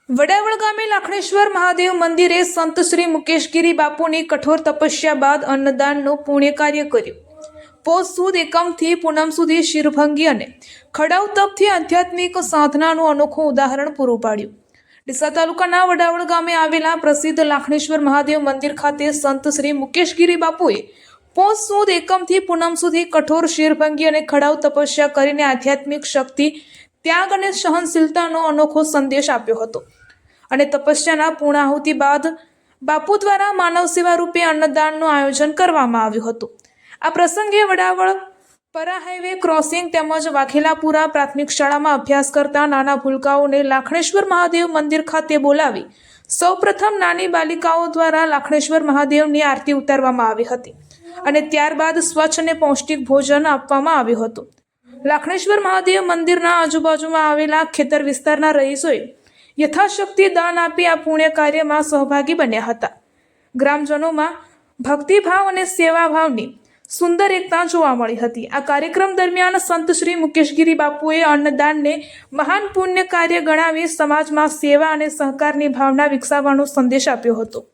વડાવળ ગામે લાખણેશ્વર મહાદેવ મંદિરે સંત શ્રી મુકેશગીરી બાપુની કઠોર તપસ્યા બાદ અન્નદાનનું પુણ્ય કાર્ય કર્યું. પોષ સુદ એકમથી પૂનમ સુધી શિરભંગી અને ખડાઉ તપથી આધ્યાત્મિક સાધનાનું અનોખું ઉદાહરણ પૂરું પાડ્યું. ડીસા તાલુકાના વડાવળ ગામે આવેલા પ્રસિદ્ધ લાખણેશ્વર મહાદેવ મંદિર ખાતે સંત શ્રી મુકેશગીરી બાપુએ પોષ સુદ એકમથી પૂનમ સુધી કઠોર શિરભંગી અને ખડાઉ તપસ્યા કરીને આધ્યાત્મિક શક્તિ, ત્યાગ અને સહનશીલતાનો અનોખો સંદેશ આપ્યો હતો. અને તપસ્યાના પૂર્ણાહુતિ બાદ બાપુ દ્વારા માનવ સેવા રૂપે અન્નદાનનું આયોજન કરવામાં આવ્યું હતું. આ પ્રસંગે વડાવળ પરા હાઈવે ક્રોસિંગ તેમજ વાઘેલાપુરા પ્રાથમિક શાળામાં અભ્યાસ કરતા નાના ભૂલકાઓને લાખણેશ્વર મહાદેવ મંદિર ખાતે બોલાવી સૌપ્રથમ નાની બાલિકાઓ દ્વારા લાખણેશ્વર મહાદેવની આરતી ઉતારવામાં આવી હતી અને ત્યારબાદ સ્વચ્છ અને પૌષ્ટિક ભોજન આપવામાં આવ્યું હતું. લાખણેશ્વર મહાદેવ મંદિરના આજુબાજુમાં આવેલા ખેતર વિસ્તારના રહીશોએ યથાશક્તિ દાન આપી આ પુણ્ય કાર્યમાં સહભાગી બન્યા હતા. ગ્રામજનોમાં ભક્તિભાવ અને સેવાભાવની સુંદર એકતા જોવા મળી હતી. આ કાર્યક્રમ દરમિયાન સંત શ્રી મુકેશગીરી બાપુએ અન્નદાનને મહાન પુણ્ય કાર્ય ગણાવી સમાજમાં સેવા અને સહકારની ભાવના વિકસાવવાનો સંદેશ આપ્યો હતો.